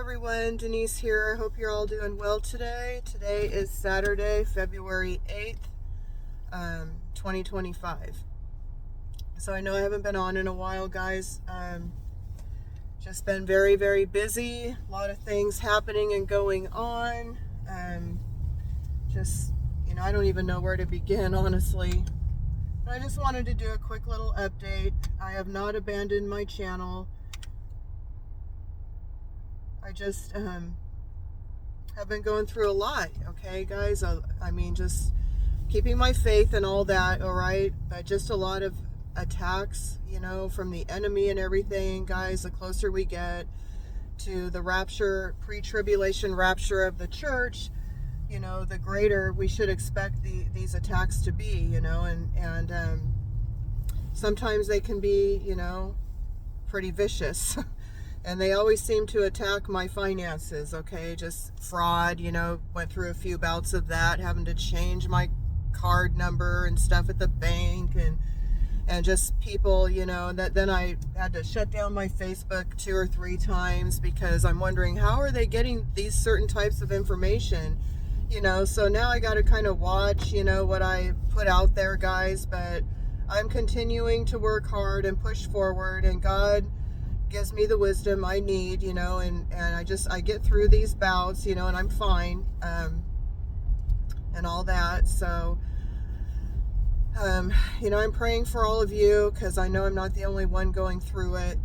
everyone, Denise here. I hope you're all doing well today. Today is Saturday, February 8th, 2025. So I know I haven't been on in a while, guys. Just been very, very busy. A lot of things happening and going on. I don't even know where to begin, honestly. But I just wanted to do a quick little update. I have not abandoned my channel. I just have been going through a lot, okay, guys? I mean, just keeping my faith and all that, all right? But just a lot of attacks, from the enemy and everything, guys. The closer we get to the rapture, pre-tribulation rapture of the church, the greater we should expect these attacks to be, and sometimes they can be, pretty vicious. And they always seem to attack my finances, okay? Just fraud, went through a few bouts of that, having to change my card number and stuff at the bank, and just people, then I had to shut down my Facebook 2 or 3 times because I'm wondering, how are they getting these certain types of information? So now I got to kind of watch, what I put out there, guys, but I'm continuing to work hard and push forward, and God gives me the wisdom I need, and I get through these bouts, and I'm fine, and all that. So, I'm praying for all of you, because I know I'm not the only one going through it,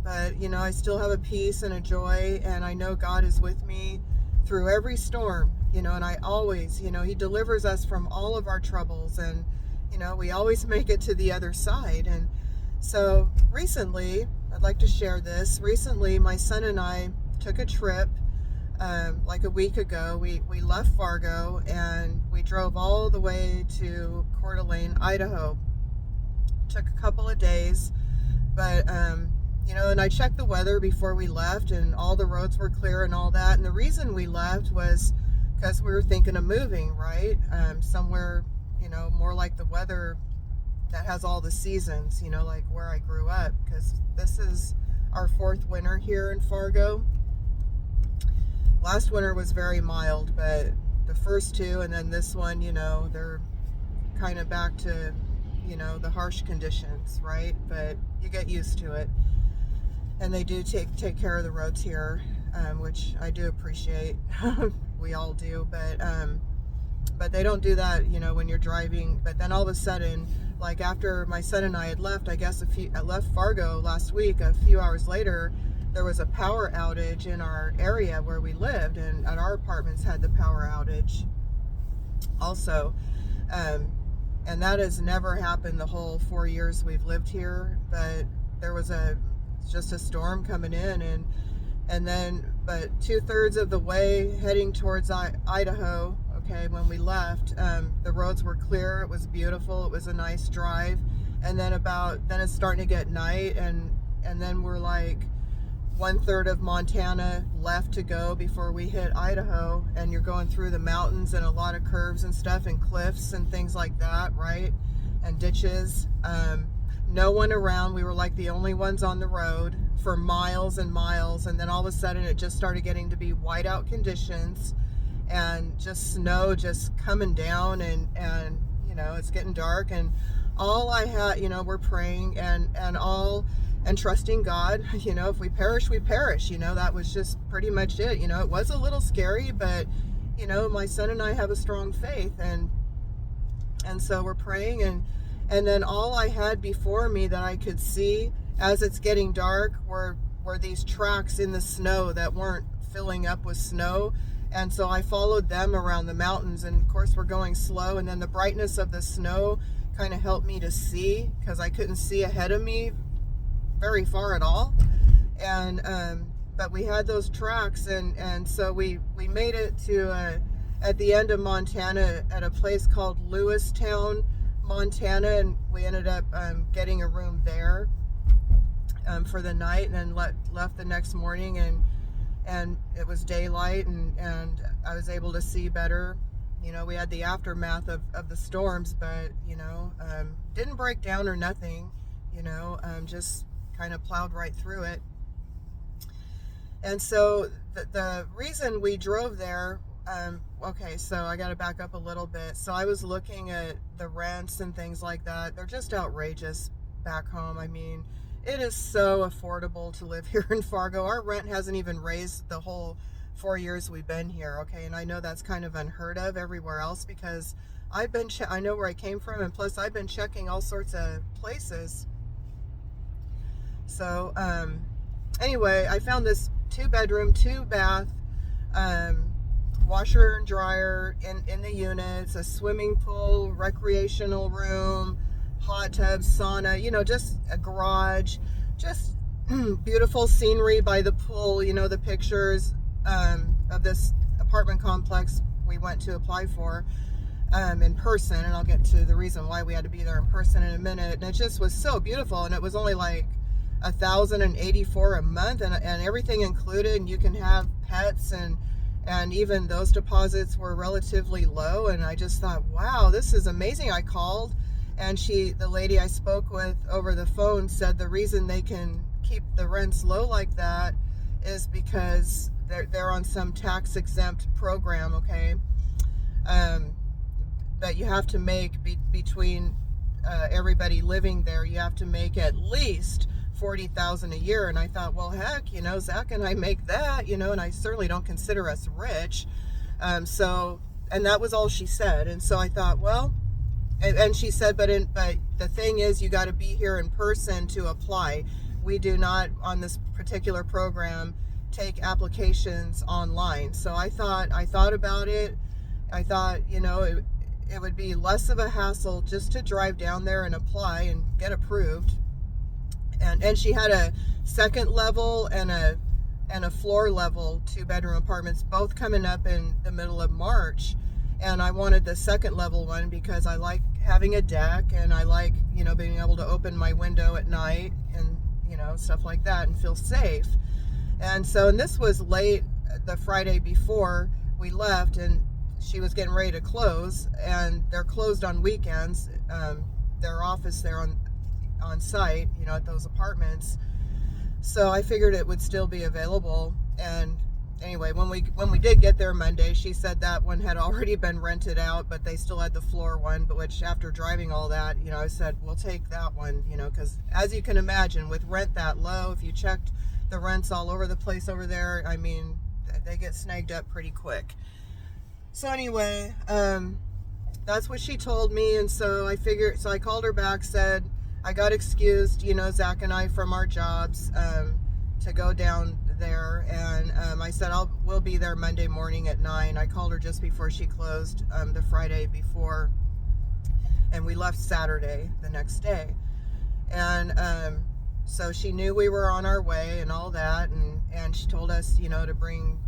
but, I still have a peace and a joy, and I know God is with me through every storm, and I always, He delivers us from all of our troubles, and, we always make it to the other side. And so recently, I'd like to share this. Recently, my son and I took a trip, like a week ago. We left Fargo and we drove all the way to Coeur d'Alene, Idaho. Took a couple of days, but, and I checked the weather before we left, and all the roads were clear and all that. And the reason we left was because we were thinking of moving, right? Somewhere, more like the weather that has all the seasons, like where I grew up, because this is our 4th winter here in Fargo. Last winter was very mild, but the first 2 and then this one, they're kind of back to, the harsh conditions, right? But you get used to it. And they do take care of the roads here, which I do appreciate. We all do, but they don't do that, when you're driving. But then all of a sudden, like after my son and I had left, I left Fargo last week, a few hours later, there was a power outage in our area where we lived, and our apartments had the power outage also. And that has never happened the whole 4 years we've lived here, but there was just a storm coming in, but 2/3 of the way heading towards Idaho, okay, when we left, the roads were clear. It was beautiful. It was a nice drive. And then it's starting to get night, and then we're like 1/3 of Montana left to go before we hit Idaho, and you're going through the mountains and a lot of curves and stuff and cliffs and things like that, right? And ditches. No one around. We were like the only ones on the road for miles and miles, and then all of a sudden it just started getting to be whiteout conditions, and just snow just coming down, and it's getting dark, and all I had, we're praying and trusting God. If we perish, we perish. That was just pretty much it. It was a little scary, but my son and I have a strong faith, and so we're praying, and then all I had before me that I could see as it's getting dark were these tracks in the snow that weren't filling up with snow. And so I followed them around the mountains, and of course we're going slow, and then the brightness of the snow kind of helped me to see, because I couldn't see ahead of me very far at all. And but we had those tracks, and so we made it to at the end of Montana at a place called Lewistown, Montana, and we ended up getting a room there for the night, and then left the next morning, and it was daylight, and I was able to see better. We had the aftermath of the storms, but didn't break down or nothing, just kind of plowed right through it. And so the reason we drove there, okay, so I got to back up a little bit. So I was looking at the rents and things like that. They're just outrageous back home. I mean, it is so affordable to live here in Fargo. Our rent hasn't even raised the whole 4 years we've been here, okay? And I know that's kind of unheard of everywhere else because I know where I came from, and plus I've been checking all sorts of places. So, anyway, I found this 2-bedroom, 2-bath, um, washer and dryer in the units, a swimming pool, recreational room, hot tub, sauna, just a garage, just beautiful scenery by the pool, the pictures of this apartment complex we went to apply for in person, and I'll get to the reason why we had to be there in person in a minute. And it just was so beautiful, and it was only like $1,084 a month, and everything included, and you can have pets, and even those deposits were relatively low. And I just thought, wow, this is amazing. I called, and the lady I spoke with over the phone said the reason they can keep the rents low like that is because they're on some tax exempt program, okay? That you have to make between everybody living there, you have to make at least $40,000 a year. And I thought, well, heck, Zach and I make that, and I certainly don't consider us rich. And that was all she said. And so I thought, well, and she said, but the thing is, you got to be here in person to apply. We do not, on this particular program, take applications online. So I thought about it. I thought, it would be less of a hassle just to drive down there and apply and get approved. And she had a second level and a floor level 2-bedroom apartments, both coming up in the middle of March. And I wanted the second level one because I like having a deck, and I like, being able to open my window at night and, stuff like that and feel safe. And this was late the Friday before we left, and she was getting ready to close, and they're closed on weekends. Their office there on site, at those apartments. So I figured it would still be available. And anyway, when we did get there Monday, she said that one had already been rented out, but they still had the floor one. But which, after driving all that, I said, we'll take that one, because as you can imagine, with rent that low, if you checked the rents all over the place over there, I mean, they get snagged up pretty quick. So anyway, that's what she told me. And so I called her back, said I got excused, Zach and I, from our jobs to go down there. And I said, we'll be there Monday morning at 9. I called her just before she closed the Friday before. And we left Saturday the next day. And so she knew we were on our way and all that. And she told us, to bring,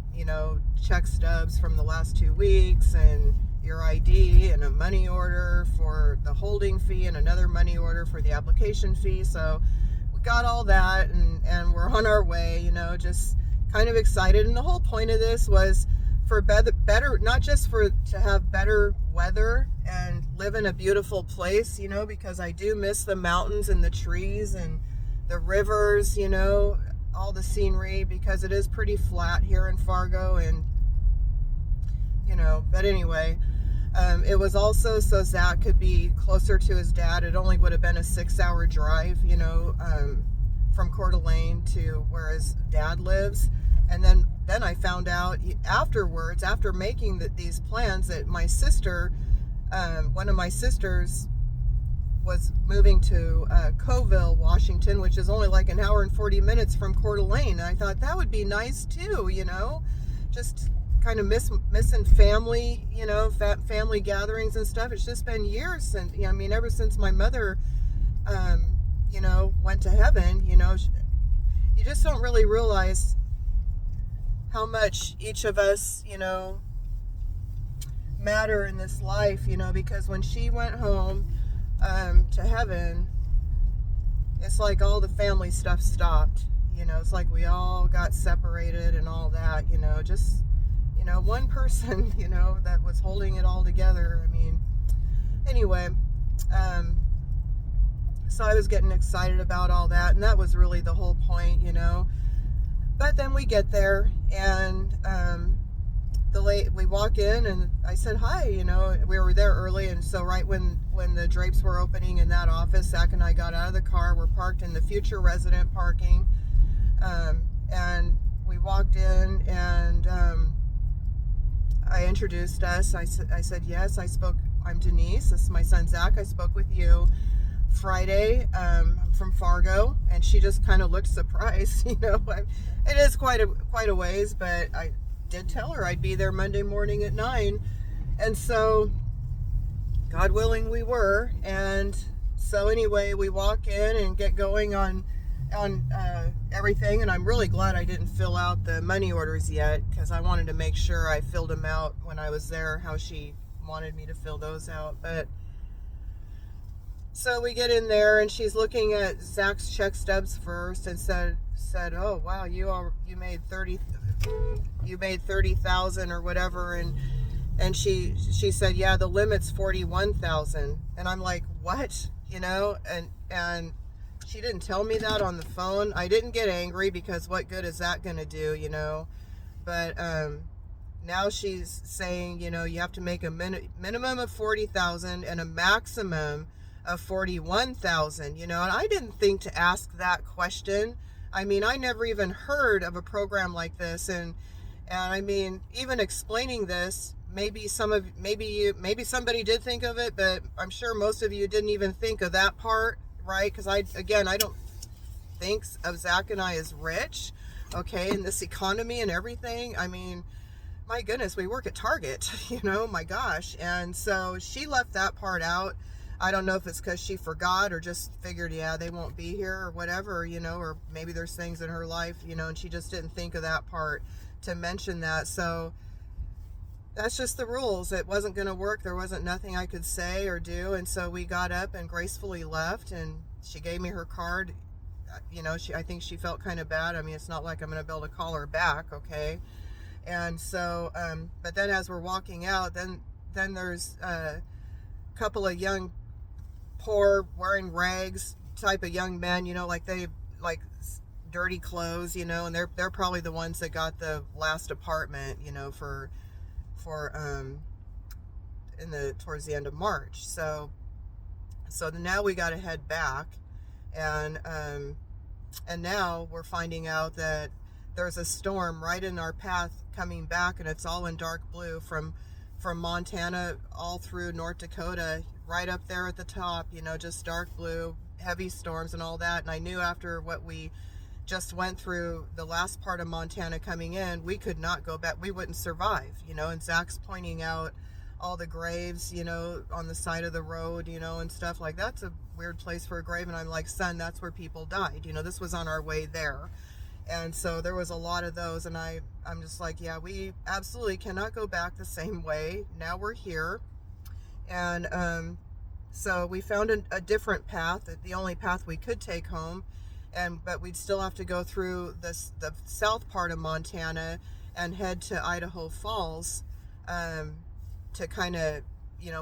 check stubs from the last 2 weeks, and your ID, and a money order for the holding fee, and another money order for the application fee. So we got all that, and we're on our way, just kind of excited. And the whole point of this was for better, not just to have better weather and live in a beautiful place, because I do miss the mountains and the trees and the rivers, all the scenery, because it is pretty flat here in Fargo. And but anyway, it was also so Zach could be closer to his dad. It only would have been a 6-hour drive, from Coeur d'Alene to where his dad lives. And then I found out afterwards, after making these plans, that my sister, one of my sisters, was moving to Coville, Washington, which is only like an hour and 40 minutes from Coeur d'Alene. And I thought that would be nice too, just kind of missing family, family gatherings and stuff. It's just been years since, ever since my mother, went to heaven. You just don't really realize how much each of us, matter in this life, because when she went home to heaven, it's like all the family stuff stopped. It's like we all got separated and all that, just, one person, that was holding it all together. I mean, anyway, so I was getting excited about all that, and that was really the whole point, But but then we get there, and we walk in, and I said hi. We were there early, and so right when the drapes were opening in that office, Zach and I got out of the car. We're parked in the future resident parking, and we walked in, and I introduced us. I said, yes, I'm Denise. This is my son Zach. I spoke with you Friday from Fargo, and she just kind of looked surprised. It is quite a ways, but I did tell her I'd be there Monday morning at 9, and so God willing we were. And so anyway, we walk in and get going on everything, and I'm really glad I didn't fill out the money orders yet, because I wanted to make sure I filled them out when I was there, how she wanted me to fill those out. But so we get in there, and she's looking at Zach's check stubs first, and said, oh wow, you made 30,000 or whatever, and she said, yeah, the limit's 41,000, and I'm like, what? And she didn't tell me that on the phone. I didn't get angry, because what good is that gonna do? But now she's saying, you have to make a minimum of 40,000 and a maximum of 41,000, and I didn't think to ask that question. I mean, I never even heard of a program like this, and I mean, even explaining this, maybe somebody did think of it, but I'm sure most of you didn't even think of that part, right? Because I don't think of Zach and I as rich, okay, in this economy and everything. I mean, my goodness, we work at Target, my gosh. And so she left that part out. I don't know if it's because she forgot, or just figured, yeah, they won't be here or whatever, or maybe there's things in her life, and she just didn't think of that part to mention that. So that's just the rules. It wasn't going to work. There wasn't nothing I could say or do. And so we got up and gracefully left, and she gave me her card. I think she felt kind of bad. I mean, it's not like I'm going to be able to call her back, okay? And so, but then as we're walking out, then there's a couple of young, poor, wearing rags type of young men, like dirty clothes, and they're probably the ones that got the last apartment, for towards the end of March. So now we got to head back, and now we're finding out that there's a storm right in our path coming back, and it's all in dark blue from Montana all through North Dakota, right up there at the top, just dark blue, heavy storms and all that. And I knew after what we just went through, the last part of Montana coming in, we could not go back. We wouldn't survive, and Zach's pointing out all the graves, on the side of the road, and stuff like, that's a weird place for a grave. And I'm like, son, that's where people died. This was on our way there. And so there was a lot of those, and I'm just like, yeah, we absolutely cannot go back the same way. Now we're here. And so we found a different path, the only path we could take home, but we'd still have to go through the south part of Montana and head to Idaho Falls, to kind of,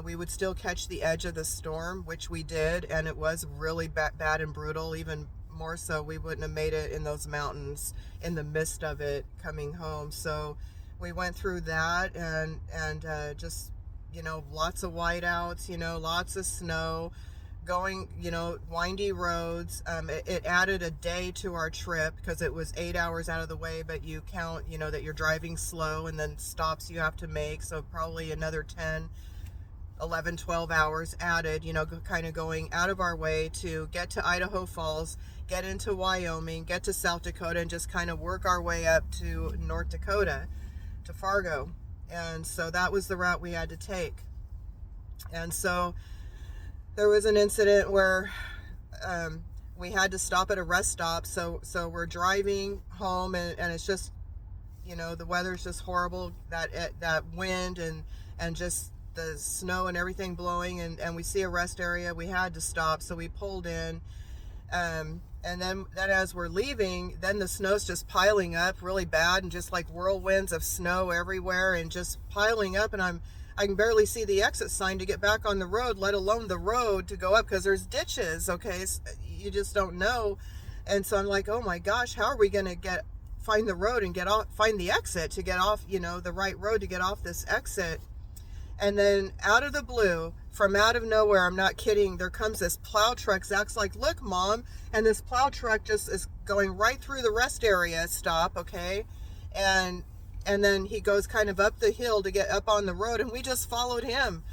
we would still catch the edge of the storm, which we did, and it was really bad and brutal. Even more so, we wouldn't have made it in those mountains in the midst of it coming home. So we went through that, and just, lots of whiteouts, lots of snow, going, windy roads. It added a day to our trip, because it was 8 hours out of the way, but you count, that you're driving slow, and then stops you have to make. So probably another 10, 11, 12 hours added, kind of going out of our way to get to Idaho Falls, get into Wyoming, get to South Dakota, and just kind of work our way up to North Dakota, to Fargo. And so that was the route we had to take. And so there was an incident where we had to stop at a rest stop. So we're driving home, and it's just, the weather's just horrible, that wind and just the snow and everything blowing, and we see a rest area. We had to stop, so we pulled in, and then as we're leaving, then the snow's just piling up really bad, and just like whirlwinds of snow everywhere, and just piling up, and I can barely see the exit sign to get back on the road, let alone the road to go up, because there's ditches, okay? So you just don't know. And so I'm like, oh my gosh, how are we going to get find the road and get off, find the exit to get off, the right road to get off this exit. And then out of the blue, from out of nowhere, I'm not kidding, there comes this plow truck. Zach's like, look, Mom. And this plow truck just is going right through the rest area stop, okay? And then he goes kind of up the hill to get up on the road, and we just followed him.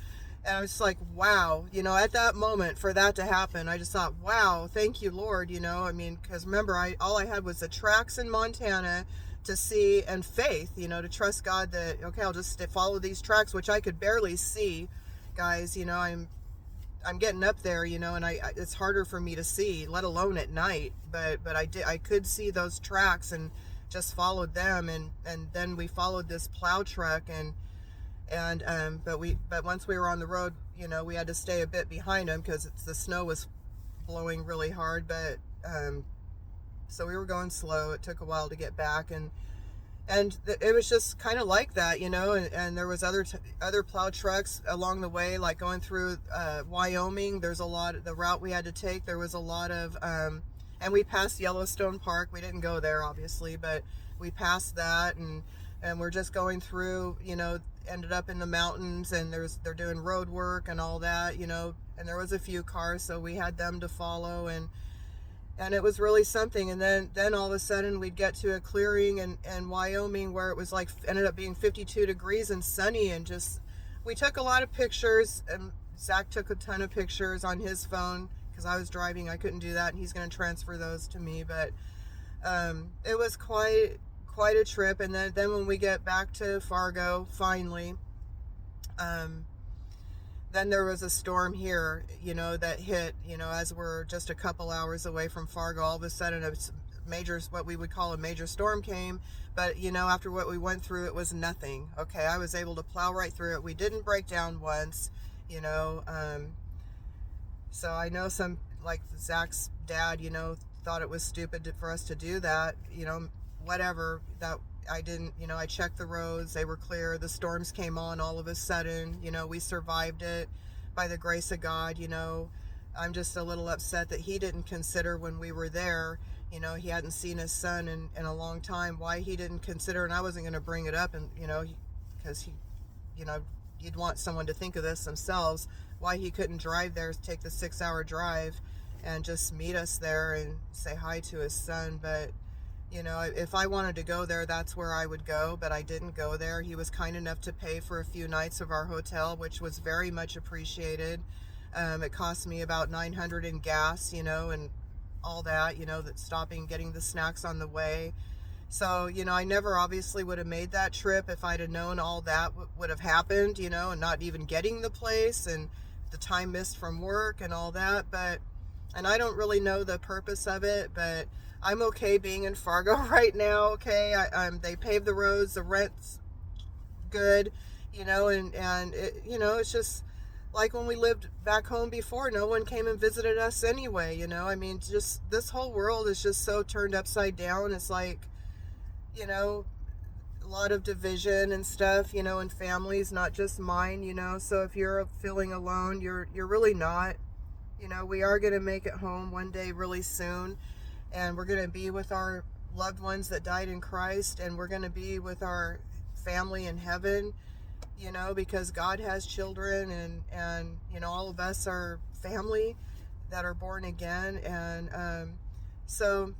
And I was like, wow, at that moment for that to happen, I just thought, wow, thank you, Lord, because remember, all I had was the tracks in Montana to see and faith, to trust God that, okay, I'll just follow these tracks, which I could barely see, guys. I'm getting up there, and it's harder for me to see, let alone at night, but I could see those tracks and just followed them, and then we followed this plow truck, but once we were on the road, we had to stay a bit behind him because the snow was blowing really hard, but so we were going slow. It took a while to get back, and it was just kind of like that, and there was other plow trucks along the way, like going through Wyoming. There's a lot, the route we had to take, there was a lot of and we passed Yellowstone Park. We didn't go there, obviously, but we passed that, and we're just going through, ended up in the mountains, and they're doing road work and all that, and there was a few cars, so we had them to follow, and it was really something. And then all of a sudden we'd get to a clearing in Wyoming where it was like, ended up being 52 degrees and sunny, and just, we took a lot of pictures, and Zach took a ton of pictures on his phone because I was driving. I couldn't do that, and he's going to transfer those to me, but it was quite a trip. And then when we get back to Fargo, finally, then there was a storm here, that hit, as we're just a couple hours away from Fargo. All of a sudden, what we would call a major storm came. But, after what we went through, it was nothing. Okay, I was able to plow right through it. We didn't break down once, so I know some, like Zach's dad, thought it was stupid for us to do that, whatever, that I didn't, I checked the roads, they were clear, the storms came on all of a sudden, we survived it by the grace of God. I'm just a little upset that he didn't consider when we were there, he hadn't seen his son in a long time, why he didn't consider, and I wasn't going to bring it up, and, because you'd want someone to think of this themselves, why he couldn't drive there, take the 6-hour drive and just meet us there and say hi to his son. But if I wanted to go there, that's where I would go, but I didn't go there. He was kind enough to pay for a few nights of our hotel, which was very much appreciated. It cost me about $900 in gas, and all that, that stopping, getting the snacks on the way. So, I never obviously would have made that trip if I'd have known all that would have happened, and not even getting the place and the time missed from work and all that. And I don't really know the purpose of it, but I'm okay being in Fargo right now, okay? They paved the roads, the rent's good, and it, it's just like when we lived back home before, no one came and visited us anyway, just this whole world is just so turned upside down. It's like, a lot of division and stuff, in families, not just mine, so if you're feeling alone, you're really not. We are going to make it home one day really soon, and we're going to be with our loved ones that died in Christ, and we're going to be with our family in heaven, because God has children, and all of us are family that are born again. And so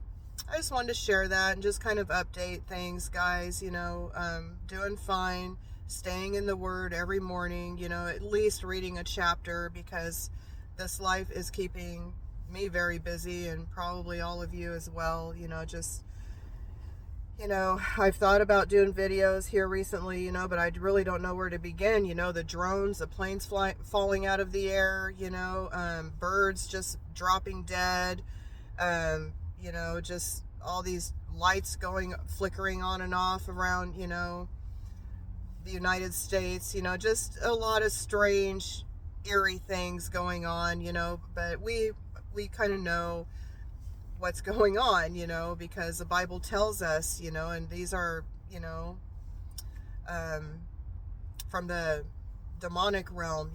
I just wanted to share that and just kind of update things, guys. Doing fine, staying in the Word every morning, at least reading a chapter, because this life is keeping me very busy, and probably all of you as well. I've thought about doing videos here recently, but I really don't know where to begin. The drones, the planes falling out of the air, birds just dropping dead, just all these lights flickering on and off around, the United States, just a lot of strange, eerie things going on, but we kind of know what's going on, because the Bible tells us, and these are, from the demonic realm,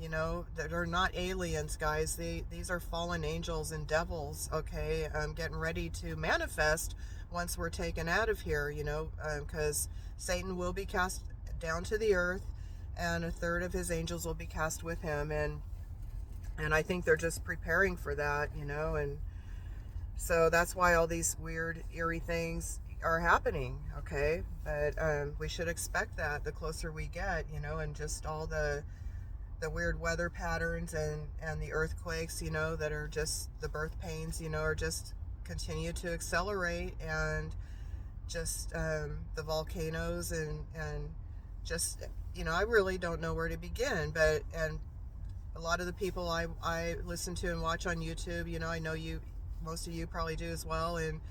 that are not aliens, guys. These are fallen angels and devils, okay, getting ready to manifest once we're taken out of here, because Satan will be cast down to the earth, and a third of his angels will be cast with him, and I think they're just preparing for that, and so that's why all these weird, eerie things are happening, okay? But we should expect that the closer we get, and just all the weird weather patterns and the earthquakes, that are just the birth pains, are just continue to accelerate, and just the volcanoes and just, I really don't know where to begin, and a lot of the people I listen to and watch on YouTube, I know most of you probably do as well, and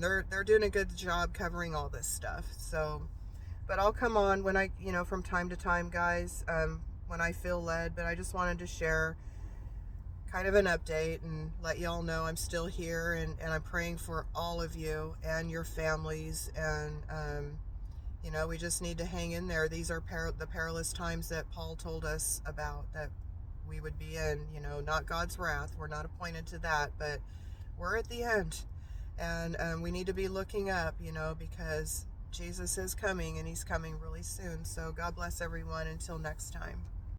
they're doing a good job covering all this stuff. So, but I'll come on when I, from time to time, guys, when I feel led. But I just wanted to share kind of an update and let y'all know I'm still here, and I'm praying for all of you and your families, and we just need to hang in there. These are the perilous times that Paul told us about, that we would be in, not God's wrath. We're not appointed to that, but we're at the end, and we need to be looking up, because Jesus is coming, and he's coming really soon. So God bless everyone until next time.